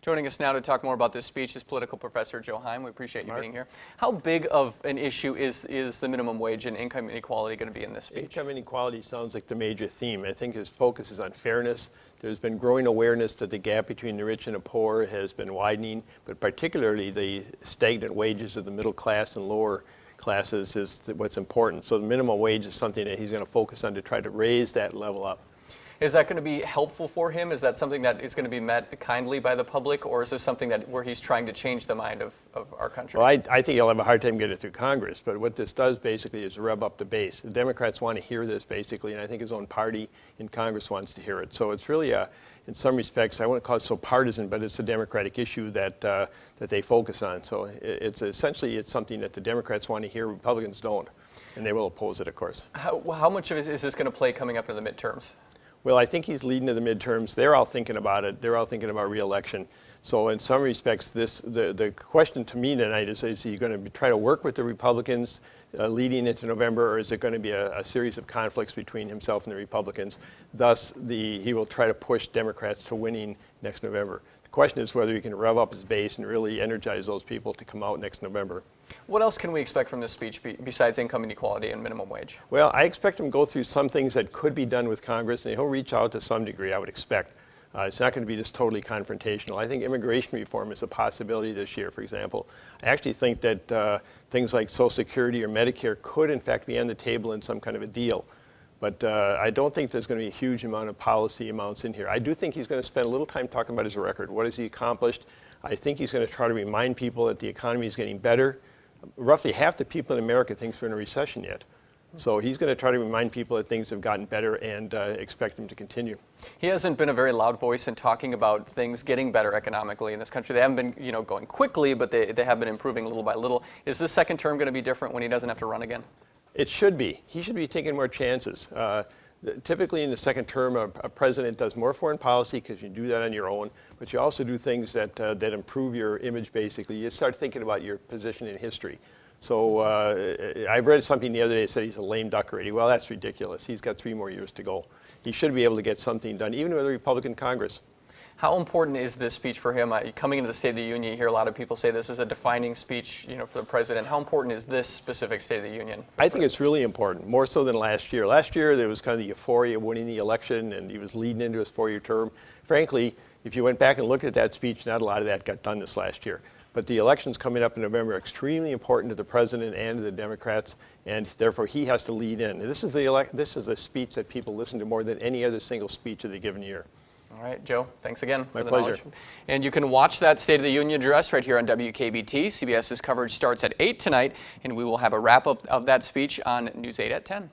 Joining us now to talk more about this speech is political professor Joe Heim. We appreciate you being here. How big of an issue is the minimum wage and income inequality going to be in this speech? Income inequality sounds like the major theme. I think his focus is on fairness. There's been growing awareness that the gap between the rich and the poor has been widening, but particularly the stagnant wages of the middle class and lower classes is what's important. So the minimum wage is something that he's going to focus on to try to raise that level up. Is that going to be helpful for him? Is that something that is going to be met kindly by the public, or is this something where he's trying to change the mind of our country? Well, I think he'll have a hard time getting it through Congress, but what this does basically is rev up the base. The Democrats want to hear this basically, and I think his own party in Congress wants to hear it. So it's really, in some respects, I wouldn't call it so partisan, but it's a Democratic issue that they focus on. So it's essentially something that the Democrats want to hear, Republicans don't, and they will oppose it, of course. How much of it is this going to play coming up in the midterms? Well, I think he's leading to the midterms. They're all thinking about it. They're all thinking about re-election. So in some respects, the question to me tonight is he going to try to work with the Republicans leading into November, or is it going to be a series of conflicts between himself and the Republicans? Thus, he will try to push Democrats to winning next November. The question is whether he can rev up his base and really energize those people to come out next November. What else can we expect from this speech besides income inequality and minimum wage? Well, I expect him to go through some things that could be done with Congress, and he'll reach out to some degree, I would expect. It's not going to be just totally confrontational. I think immigration reform is a possibility this year, for example. I actually think that things like Social Security or Medicare could, in fact, be on the table in some kind of a deal. But I don't think there's going to be a huge amount of policy amounts in here. I do think he's going to spend a little time talking about his record. What has he accomplished? I think he's going to try to remind people that the economy is getting better. Roughly half the people in America think we're in a recession yet. So he's going to try to remind people that things have gotten better and expect them to continue. He hasn't been a very loud voice in talking about things getting better economically in this country. They haven't been, going quickly, but they have been improving little by little. Is this second term going to be different when he doesn't have to run again? It should be. He should be taking more chances. Typically in the second term, a president does more foreign policy because you do that on your own, but you also do things that improve your image, basically. You start thinking about your position in history. So I read something the other day that said he's a lame duck already. Well, that's ridiculous. He's got 3 more years to go. He should be able to get something done, even with a Republican Congress. How important is this speech for him? Coming into the State of the Union, you hear a lot of people say this is a defining speech, for the president. How important is this specific State of the Union? I think it's really important, more so than last year. Last year, there was kind of the euphoria of winning the election, and he was leading into his 4-year term. Frankly, if you went back and looked at that speech, not a lot of that got done this last year. But the elections coming up in November are extremely important to the president and to the Democrats, and therefore he has to lead in. And this is the speech that people listen to more than any other single speech of the given year. All right, Joe, thanks again for the pleasure. knowledge. And you can watch that State of the Union address right here on WKBT. CBS's coverage starts at 8 tonight, and we will have a wrap-up of that speech on News 8 at 10.